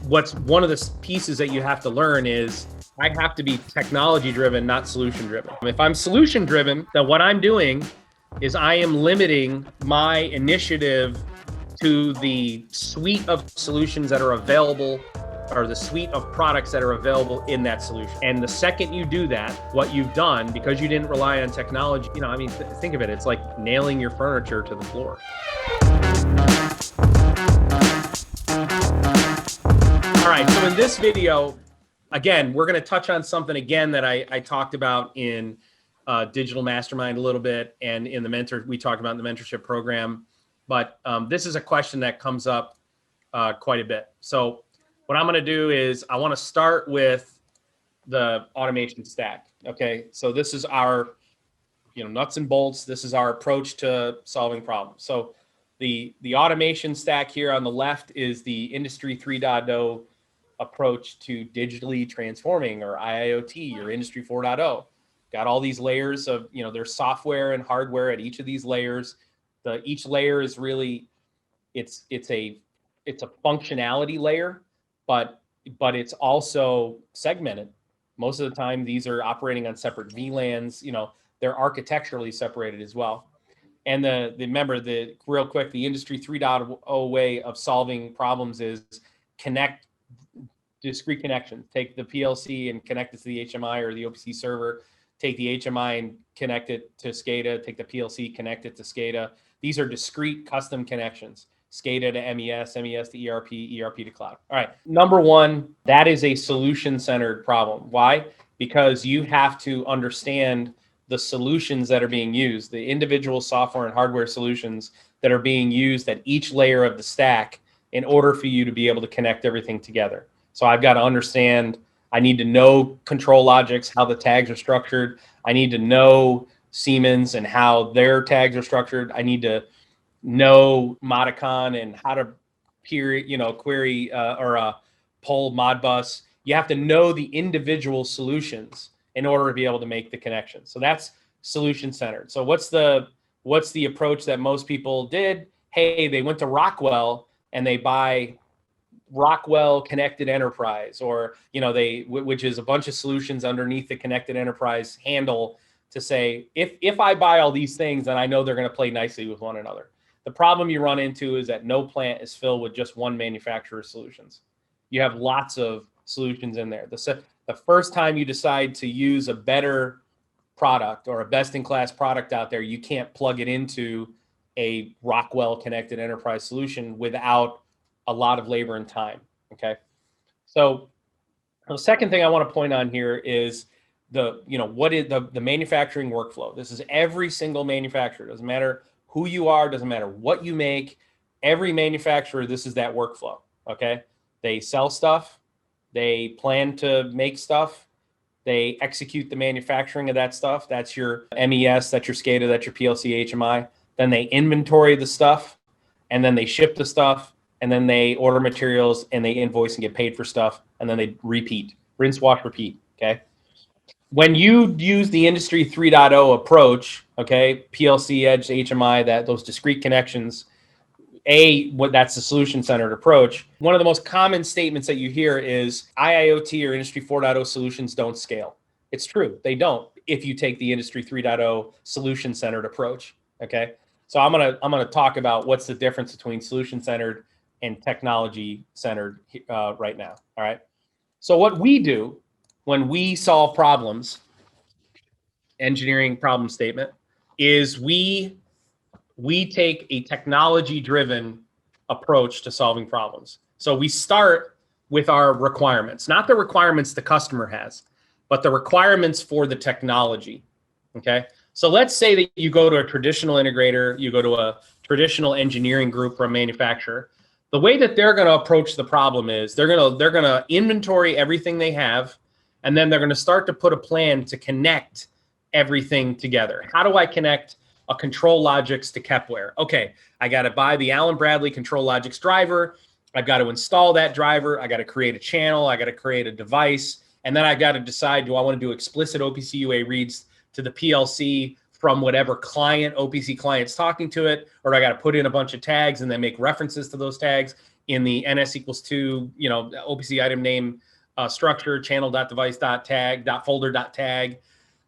what's one of the pieces that you have to learn is I have to be technology driven, not solution driven. If I'm solution driven, then what I'm doing is I am limiting my initiative to the suite of solutions that are available, or the suite of products that are available in that solution. And the second you do that, what you've done, because you didn't rely on technology, think of it, it's like nailing your furniture to the floor. All right, so in this video, again, we're going to touch on something again that I talked about in Digital Mastermind a little bit, and in we talked about in the mentorship program. But this is a question that comes up quite a bit. So what I'm going to do is I want to start with the automation stack. Okay, so this is our nuts and bolts. This is our approach to solving problems. So the automation stack here on the left is the Industry 3.0 approach to digitally transforming, or IIoT, or Industry 4.0. Got all these layers of, there's software and hardware at each of these layers. Each layer is really, it's a functionality layer, but it's also segmented. Most of the time, these are operating on separate VLANs. They're architecturally separated as well. And remember, real quick, the Industry 3.0 way of solving problems is connect discrete connections. Take the PLC and connect it to the HMI or the OPC server. Take the HMI and connect it to SCADA. Take the PLC, connect it to SCADA. These are discrete custom connections. SCADA to MES, MES to ERP, ERP to cloud. All right. Number one, that is a solution-centered problem. Why? Because you have to understand the solutions that are being used, the individual software and hardware solutions that are being used at each layer of the stack in order for you to be able to connect everything together. So I've got to understand, I need to know control logics, how the tags are structured. I need to know Siemens and how their tags are structured. I need to know Modicon and how to query or pull Modbus. You have to know the individual solutions in order to be able to make the connection. So that's solution centered. So what's the approach that most people did? Hey, they went to Rockwell and they buy Rockwell Connected Enterprise, or which is a bunch of solutions underneath the Connected Enterprise handle to say, if I buy all these things, then I know they're going to play nicely with one another. The problem you run into is that no plant is filled with just one manufacturer's solutions. You have lots of solutions in there. The first time you decide to use a better product or a best-in-class product out there, you can't plug it into a Rockwell Connected Enterprise solution without a lot of labor and time. Okay. So the second thing I want to point on here is what is the manufacturing workflow. This is every single manufacturer. Doesn't matter who you are, doesn't matter what you make. Every manufacturer, this is that workflow. Okay. They sell stuff. They plan to make stuff. They execute the manufacturing of that stuff. That's your MES, that's your SCADA, that's your PLC, HMI. Then they inventory the stuff, and then they ship the stuff, and then they order materials, and they invoice and get paid for stuff, and then they repeat, rinse, wash, repeat. Okay. When you use the Industry 3.0 approach, okay, PLC, Edge, HMI, those discrete connections, that's the solution-centered approach. One of the most common statements that you hear is IIoT or Industry 4.0 solutions don't scale. It's true, they don't if you take the Industry 3.0 solution-centered approach. Okay, so I'm gonna talk about what's the difference between solution-centered and technology-centered right now. All right. So what we do when we solve problems, engineering problem statement, is we take a technology-driven approach to solving problems. So we start with our requirements, not the requirements the customer has, but the requirements for the technology. Okay. So let's say that you go to a traditional integrator, you go to a traditional engineering group or a manufacturer. The way that they're going to approach the problem is they're going to inventory everything they have, and then they're going to start to put a plan to connect everything together. How do I connect a control logics to Kepware? Okay, I got to buy the Allen Bradley control logics driver. I've got to install that driver. I got to create a channel. I got to create a device. And then I got to decide, do I want to do explicit OPC UA reads to the PLC from whatever client, OPC client's talking to it, or I got to put in a bunch of tags and then make references to those tags, in the NS equals 2, OPC item name structure, channel.device.tag, .folder.tag.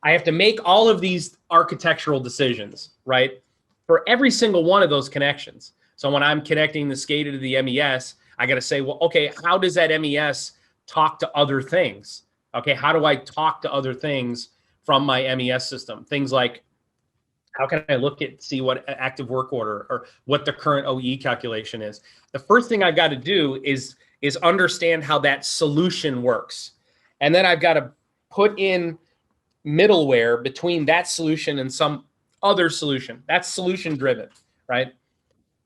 I have to make all of these architectural decisions, right, for every single one of those connections. So when I'm connecting the SCADA to the MES, I got to say, well, okay, how does that MES talk to other things? Okay, how do I talk to other things from my MES system? Things like, how can I see what active work order or what the current OE calculation is? The first thing I've got to do is understand how that solution works. And then I've got to put in middleware between that solution and some other solution. That's solution driven, right?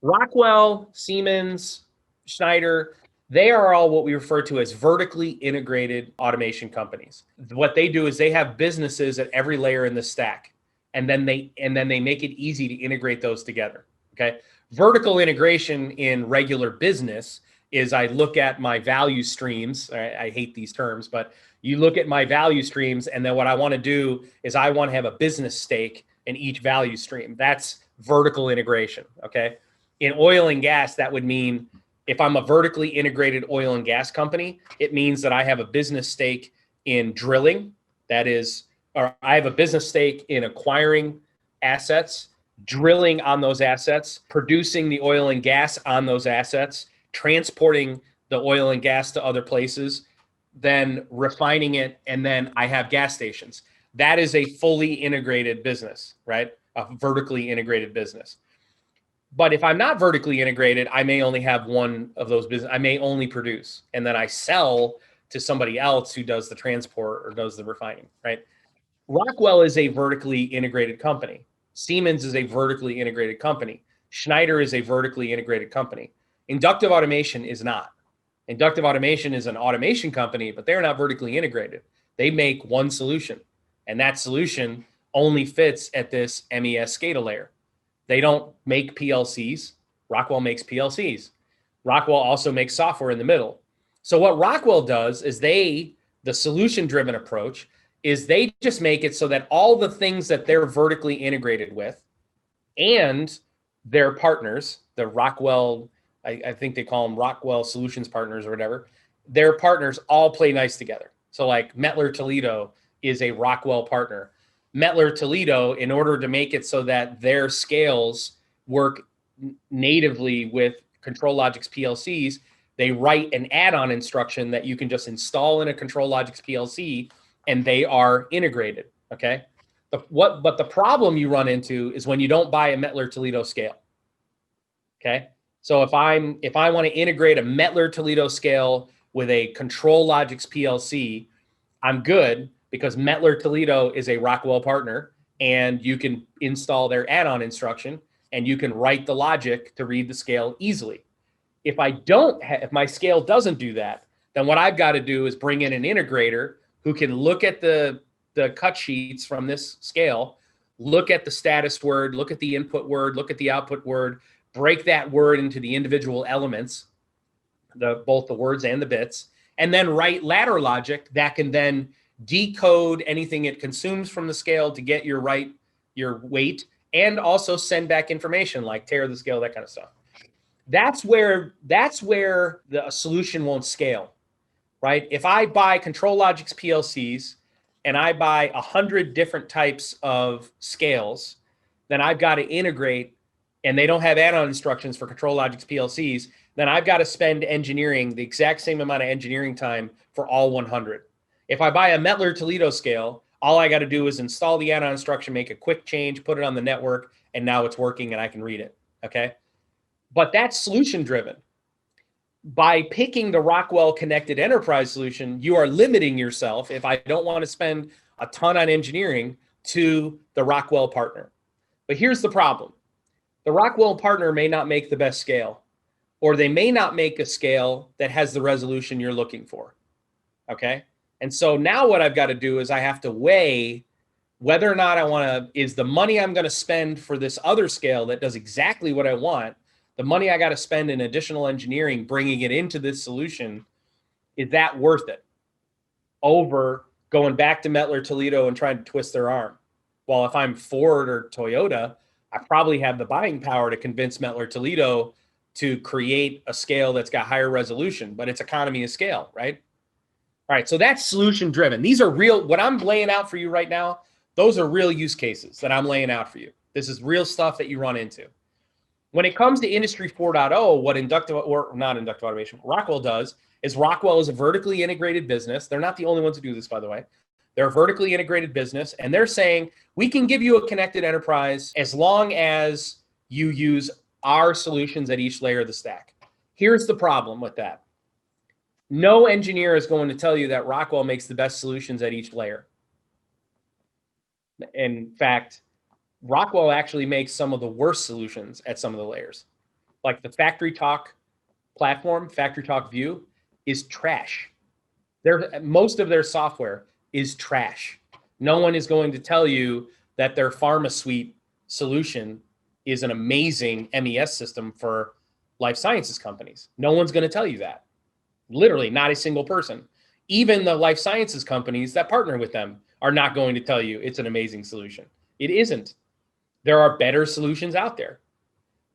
Rockwell, Siemens, Schneider, they are all what we refer to as vertically integrated automation companies. What they do is they have businesses at every layer in the stack, and then they make it easy to integrate those together. Okay. Vertical integration in regular business is I look at my value streams. I hate these terms, but you look at my value streams, and then what I want to do is I want to have a business stake in each value stream. That's vertical integration. Okay. In oil and gas, that would mean if I'm a vertically integrated oil and gas company, it means that I have a business stake in drilling. That is, or I have a business stake in acquiring assets, drilling on those assets, producing the oil and gas on those assets, transporting the oil and gas to other places, then refining it, and then I have gas stations. That is a fully integrated business, right? A vertically integrated business. But if I'm not vertically integrated, I may only have one of those business. I may only produce, and then I sell to somebody else who does the transport or does the refining, right? Rockwell is a vertically integrated company. Siemens is a vertically integrated company. Schneider is a vertically integrated company. Inductive automation is not. Inductive automation is an automation company, but they're not vertically integrated. They make one solution, and that solution only fits at this MES SCADA layer. They don't make PLCs. Rockwell makes PLCs. Rockwell also makes software in the middle. So what Rockwell does is the solution-driven approach is they just make it so that all the things that they're vertically integrated with and their partners, the Rockwell, I think they call them Rockwell Solutions Partners or whatever, their partners all play nice together. So like Mettler Toledo is a Rockwell partner. Mettler Toledo, in order to make it so that their scales work natively with ControlLogix PLCs, they write an add-on instruction that you can just install in a ControlLogix PLC, and they are integrated. Okay. But the problem you run into is when you don't buy a Mettler Toledo scale. Okay. So if I want to integrate a Mettler Toledo scale with a ControlLogix PLC, I'm good, because Mettler Toledo is a Rockwell partner, and you can install their add-on instruction, and you can write the logic to read the scale easily. If my scale doesn't do that, then what I've got to do is bring in an integrator who can look at the cut sheets from this scale, look at the status word, look at the input word, look at the output word, break that word into the individual elements, both the words and the bits, and then write ladder logic that can then decode anything it consumes from the scale to get your weight, and also send back information like tear the scale, that kind of stuff. That's where the solution won't scale, right? If I buy ControlLogix PLCs and I buy 100 different types of scales, then I've got to integrate, and they don't have add-on instructions for ControlLogix PLCs, then I've got to spend engineering the exact same amount of engineering time for all 100. If I buy a Mettler Toledo scale, all I got to do is install the add-on instruction, make a quick change, put it on the network, and now it's working and I can read it. Okay. But that's solution driven. By picking the Rockwell Connected Enterprise solution, you are limiting yourself, if I don't want to spend a ton on engineering, to the Rockwell partner. But here's the problem. The Rockwell partner may not make the best scale, or they may not make a scale that has the resolution you're looking for. Okay. And so now what I've got to do is I have to weigh whether or not is the money I'm going to spend for this other scale that does exactly what I want, the money I got to spend in additional engineering, bringing it into this solution, is that worth it over going back to Mettler Toledo and trying to twist their arm? Well, if I'm Ford or Toyota, I probably have the buying power to convince Mettler Toledo to create a scale that's got higher resolution, but it's economy of scale, right? All right, so that's solution driven. These are real, what I'm laying out for you right now, those are real use cases that I'm laying out for you. This is real stuff that you run into. When it comes to Industry 4.0, what inductive, or not inductive automation, Rockwell does is Rockwell is a vertically integrated business. They're not the only ones who do this, by the way. They're a vertically integrated business, and they're saying, we can give you a connected enterprise as long as you use our solutions at each layer of the stack. Here's the problem with that. No engineer is going to tell you that Rockwell makes the best solutions at each layer. In fact, Rockwell actually makes some of the worst solutions at some of the layers. Like the Factory Talk platform, Factory Talk View, is trash. Most of their software is trash. No one is going to tell you that their Pharma Suite solution is an amazing MES system for life sciences companies. No one's going to tell you that. Literally, not a single person. Even the life sciences companies that partner with them are not going to tell you it's an amazing solution. It isn't. There are better solutions out there.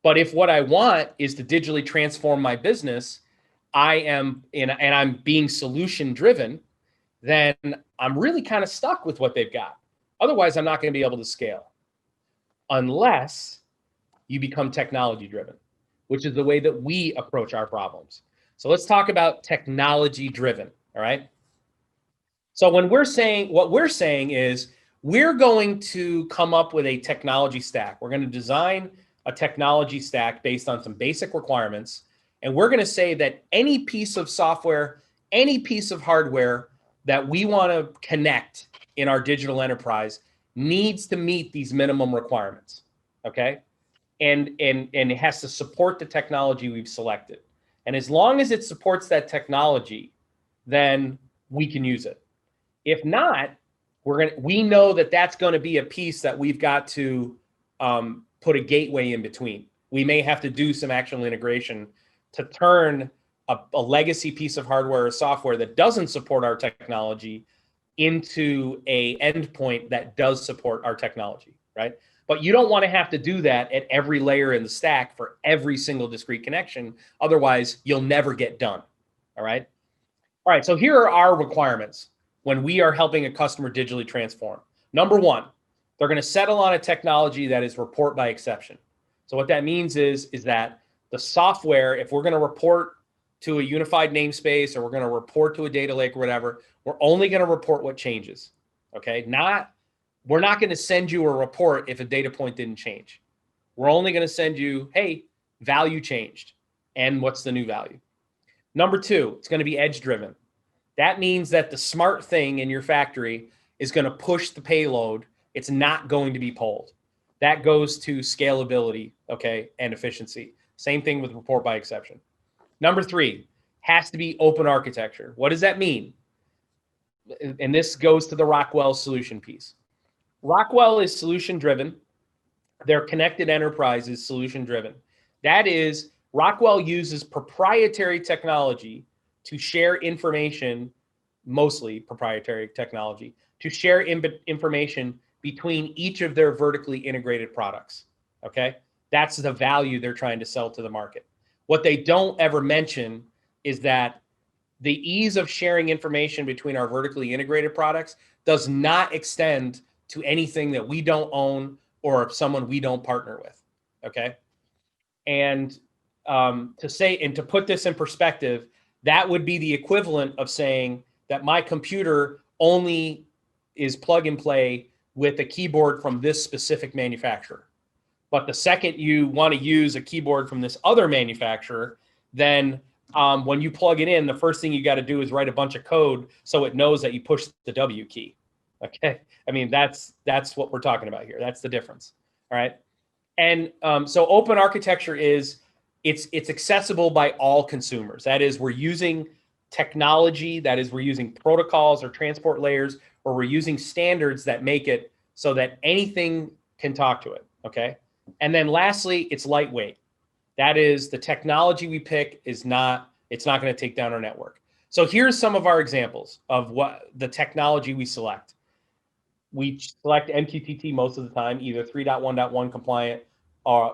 But if what I want is to digitally transform my business, and I'm being solution driven, then I'm really kind of stuck with what they've got. Otherwise, I'm not going to be able to scale unless you become technology driven, which is the way that we approach our problems. So let's talk about technology driven. All right. So when what we're saying is we're going to come up with a technology stack. We're going to design a technology stack based on some basic requirements. And we're going to say that any piece of software, any piece of hardware that we want to connect in our digital enterprise needs to meet these minimum requirements. Okay. And it has to support the technology we've selected. And as long as it supports that technology, then we can use it. If not, we know that that's going to be a piece that we've got to put a gateway in between. We may have to do some actual integration to turn a legacy piece of hardware or software that doesn't support our technology into a endpoint that does support our technology, right? But you don't want to have to do that at every layer in the stack for every single discrete connection. Otherwise, you'll never get done. All right. All right. So here are our requirements when we are helping a customer digitally transform. Number one, they're going to settle on a technology that is report by exception. So what that means is that the software, if we're going to report to a unified namespace or we're going to report to a data lake or whatever, we're only going to report what changes. Okay. We're not going to send you a report if a data point didn't change. We're only going to send you, hey, value changed. And what's the new value? Number two, it's going to be edge driven. That means that the smart thing in your factory is going to push the payload. It's not going to be pulled. That goes to scalability, okay, and efficiency. Same thing with report by exception. Number three, has to be open architecture. What does that mean? And this goes to the Rockwell solution piece. Rockwell is solution driven. Their connected enterprise is solution driven. That is, Rockwell uses proprietary technology to share information, mostly proprietary technology, to share information between each of their vertically integrated products. Okay, that's the value they're trying to sell to the market. What they don't ever mention is that the ease of sharing information between our vertically integrated products does not extend to anything that we don't own or someone we don't partner with. Okay, and to put this in perspective, that would be the equivalent of saying that my computer only is plug and play with a keyboard from this specific manufacturer. But the second you want to use a keyboard from this other manufacturer, then when you plug it in, the first thing you got to do is write a bunch of code so it knows that you push the W key. Okay, I mean that's what we're talking about here. That's the difference. All right, and so open architecture is it's accessible by all consumers. That is, we're using technology. That is, we're using protocols or transport layers, or we're using standards that make it so that anything can talk to it. Okay, and then lastly, it's lightweight. That is, the technology we pick it's not going to take down our network. So here's some of our examples of what the technology we select. We select MQTT most of the time, either 3.1.1 compliant,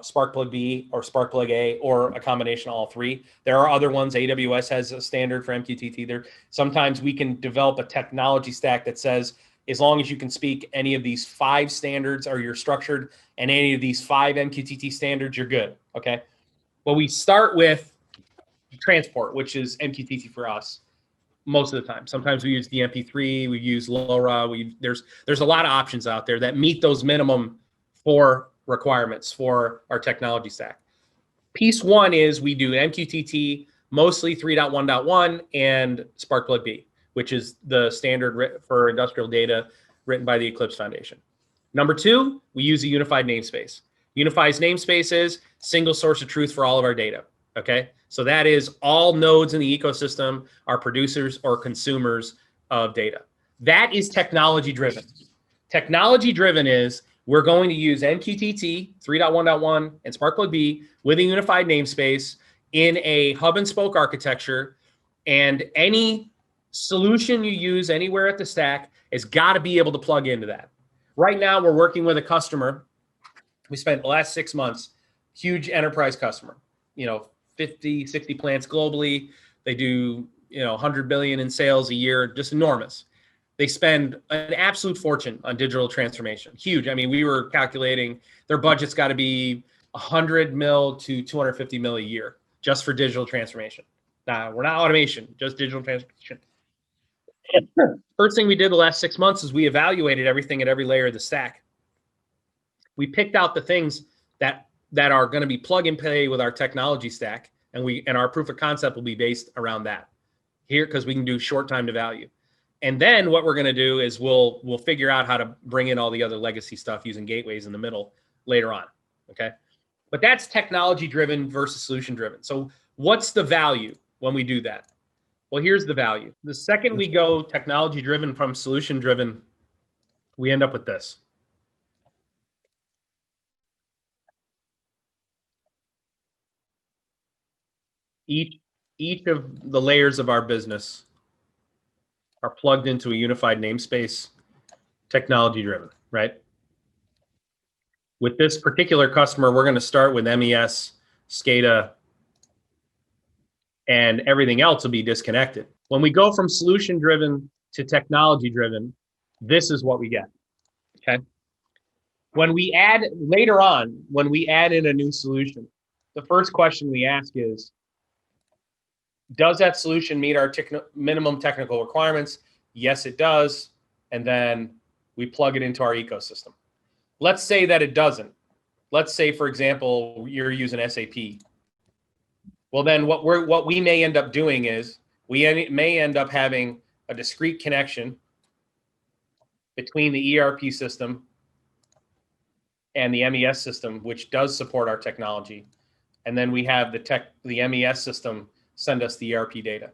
Spark B or Spark A, or a combination of all three. There are other ones. AWS has a standard for MQTT. There, sometimes we can develop a technology stack that says, as long as you can speak any of these 5 standards, or you're structured and any of these 5 MQTT standards, you're good. Okay. Well, we start with transport, which is MQTT for us most of the time. Sometimes we use DMP3, we use LoRa. There's a lot of options out there that meet those minimum 4 requirements for our technology stack. Piece 1 is we do MQTT, mostly 3.1.1 and Spark B, which is the standard for industrial data written by the Eclipse Foundation. Number 2, we use a unified namespace. Unified namespace is single source of truth for all of our data. Okay, so that is all nodes in the ecosystem are producers or consumers of data. That is technology driven. Technology driven is we're going to use MQTT 3.1.1 and Spark B with a unified namespace in a hub and spoke architecture, and any solution you use anywhere at the stack has got to be able to plug into that. Right now, we're working with a customer. We spent the last 6 months, huge enterprise customer, 50, 60 plants globally. They do, 100 billion in sales a year, just enormous. They spend an absolute fortune on digital transformation. Huge. I mean, we were calculating their budget's got to be 100 mil to 250 mil a year just for digital transformation. Now, we're not automation, just digital transformation. First thing we did the last 6 months is we evaluated everything at every layer of the stack. We picked out the things that are going to be plug and play with our technology stack, and our proof of concept will be based around that here, because we can do short time to value. And then what we're going to do is we'll figure out how to bring in all the other legacy stuff using gateways in the middle later on. Okay, but that's technology driven versus solution driven. So what's the value when we do that? Well, here's the value. The second we go technology driven from solution driven, we end up with this. Each of the layers of our business are plugged into a unified namespace, technology driven, right? With this particular customer, we're going to start with MES, SCADA, and everything else will be disconnected. When we go from solution driven to technology driven, this is what we get. Okay. When we add later on, when we add in a new solution, the first question we ask is, does that solution meet our minimum technical requirements? Yes, it does. And then we plug it into our ecosystem. Let's say that it doesn't. Let's say, for example, you're using SAP. Well, then what we may end up doing is we may end up having a discrete connection between the ERP system and the MES system, which does support our technology. And then we have the MES system send us the ERP data.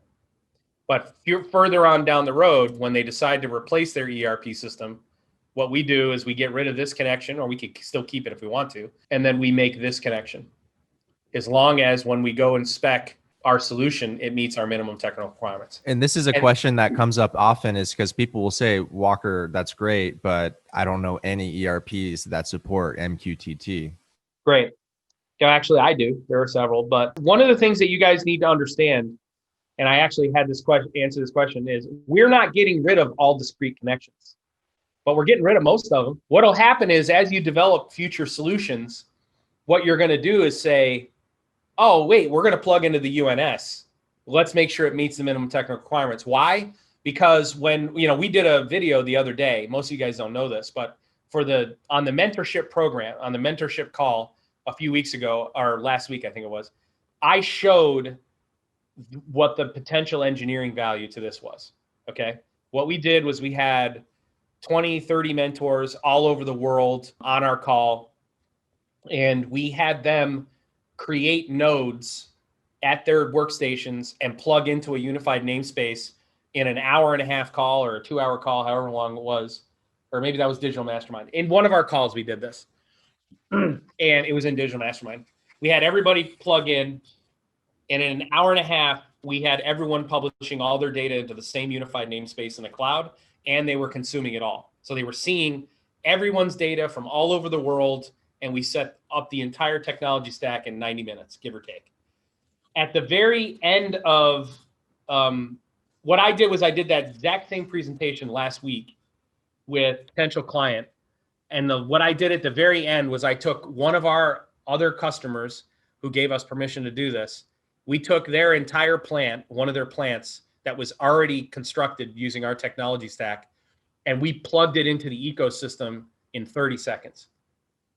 But further on down the road, when they decide to replace their ERP system, what we do is we get rid of this connection, or we could still keep it if we want to, and then we make this connection. As long as when we go and spec our solution, it meets our minimum technical requirements. And this is a question that comes up often, is because people will say, Walker, that's great, but I don't know any ERPs that support MQTT. Great. Yeah, actually, I do. There are several. But one of the things that you guys need to understand, and I actually had this question, answer this question, is we're not getting rid of all discrete connections, but we're getting rid of most of them. What'll happen is, as you develop future solutions, what you're going to do is say, oh, wait, we're going to plug into the UNS. Let's make sure it meets the minimum technical requirements. Why? Because when, we did a video the other day, most of you guys don't know this, but on the mentorship program, on the mentorship call a few weeks ago, or last week, I think it was, I showed what the potential engineering value to this was. Okay. What we did was we had 20, 30 mentors all over the world on our call, and we had them create nodes at their workstations and plug into a unified namespace in an 1.5-hour call or a 2-hour call, however long it was, or maybe that was Digital Mastermind. In one of our calls, we did this, and it was in Digital Mastermind. We had everybody plug in, and in an 1.5 hours, we had everyone publishing all their data into the same unified namespace in the cloud, and they were consuming it all. So they were seeing everyone's data from all over the world and we set up the entire technology stack in 90 minutes, give or take. At the very end of what I did was I did that exact same presentation last week with a potential client. And what I did at the very end was I took one of our other customers who gave us permission to do this. We took their entire plant, one of their plants that was already constructed using our technology stack, and we plugged it into the ecosystem in 30 seconds.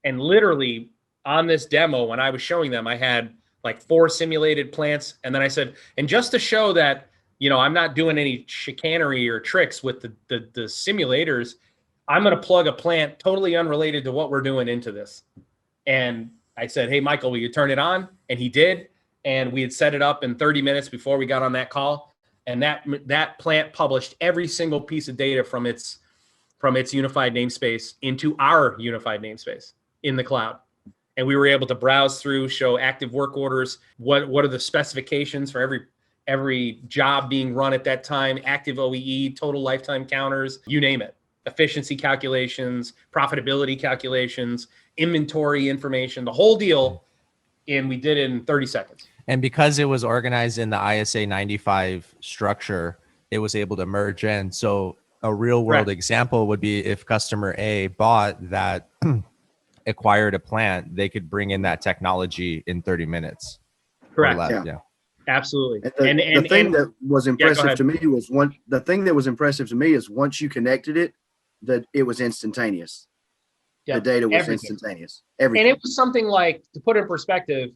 And literally on this demo, when I was showing them, I had like 4 simulated plants. And then I said, and just to show that, you know, I'm not doing any chicanery or tricks with the simulators, I'm going to plug a plant totally unrelated to what we're doing into this. And I said, hey, Michael, will you turn it on? And he did. And we had set it up in 30 minutes before we got on that call. And that plant published every single piece of data from its unified namespace into our unified namespace in the cloud. And we were able to browse through, show active work orders, what are the specifications for every job being run at that time, active OEE, total lifetime counters, you name it, efficiency calculations, profitability calculations, inventory information, the whole deal. And we did it in 30 seconds. And because it was organized in the ISA 95 structure, it was able to merge in. So a real world example would be if customer A bought that, acquired a plant, they could bring in that technology in 30 minutes. Correct. Yeah. Absolutely. And the thing that was impressive to me was once you connected it, that it was instantaneous. Yeah, the data was instantaneous. Everything. And it was something like, to put it in perspective,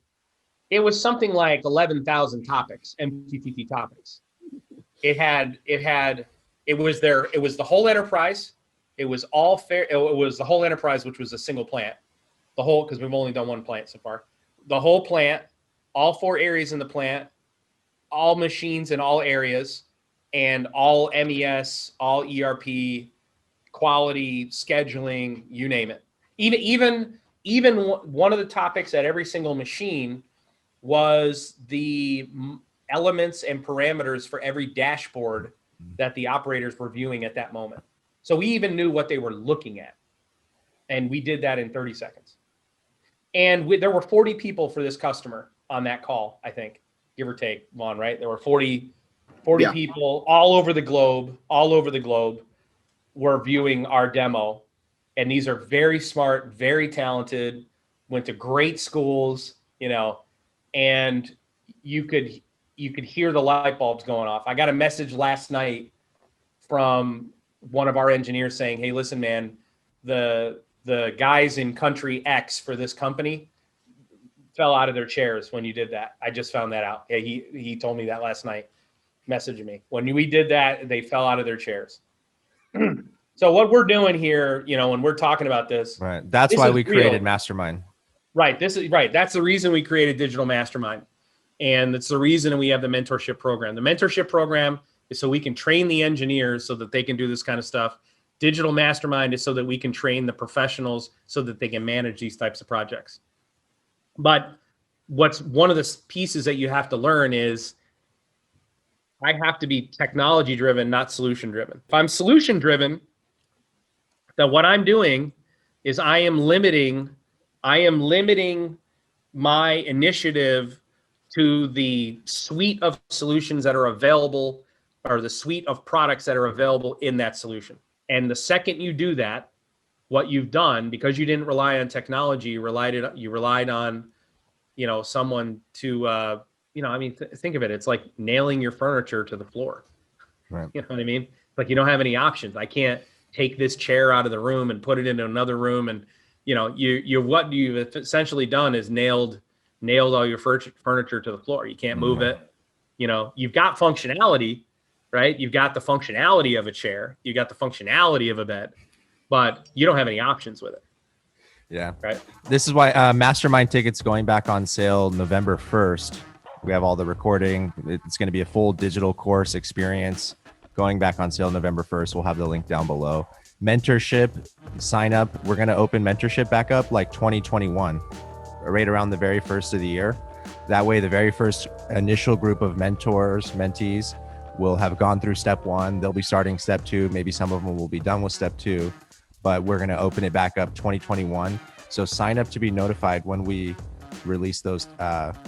it was something like 11,000 topics, MQTT topics. It was the whole enterprise. It was all fair. It was the whole enterprise, which was a single plant. Because we've only done one plant so far. The whole plant, all 4 areas in the plant, all machines in all areas, and all MES, all ERP, quality, scheduling, you name it. Even one of the topics at every single machine was the elements and parameters for every dashboard that the operators were viewing at that moment. So we even knew what they were looking at. And we did that in 30 seconds. And there were 40 people for this customer on that call, I think, give or take, Vaughn, right? There were 40 people all over the globe were viewing our demo. And these are very smart, very talented, went to great schools, you know, and you could hear the light bulbs going off. I got a message last night from one of our engineers saying, hey, listen, man, the guys in country X for this company fell out of their chairs when you did that. I just found that out. Yeah, he told me that last night, messaging me. When we did that, they fell out of their chairs. So what we're doing here, you know, when we're talking about this. Right. That's why we created Mastermind. Right. That's the reason we created Digital Mastermind. And it's the reason we have the mentorship program. The mentorship program is so we can train the engineers so that they can do this kind of stuff. Digital Mastermind is so that we can train the professionals so that they can manage these types of projects. But what's one of the pieces that you have to learn is I have to be technology driven, not solution driven. If I'm solution driven, then what I'm doing is I am limiting my initiative to the suite of solutions that are available, or the suite of products that are available in that solution. And the second you do that, what you've done, because you didn't rely on technology, you relied on, you know, someone to, you know, I mean, think of it. It's like nailing your furniture to the floor. Right. You know what I mean? Like, you don't have any options. I can't take this chair out of the room and put it into another room. And, you know, what you've essentially done is nailed all your furniture to the floor. You can't move it. You know, you've got functionality, right? You've got the functionality of a chair. You got the functionality of a bed, but you don't have any options with it. Yeah. Right. This is why Mastermind tickets going back on sale November 1st. We have all the recording. It's going to be a full digital course experience going back on sale November 1st. We'll have the link down below. Mentorship sign up. We're going to open mentorship back up like 2021, right around the very first of the year. That way, the very first initial group of mentees will have gone through step 1. They'll be starting step 2. Maybe some of them will be done with step 2, but we're going to open it back up 2021. So sign up to be notified when we release those,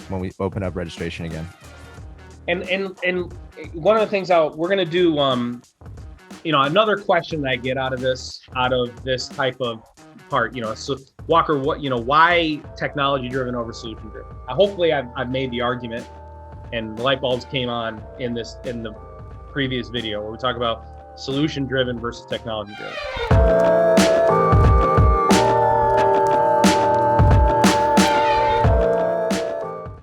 when we open up registration again. And one of the things we're going to do, another question that I get out of this type of part, so Walker, why technology driven over solution driven? Hopefully I've made the argument, and the light bulbs came on in the previous video where we talk about solution driven versus technology driven.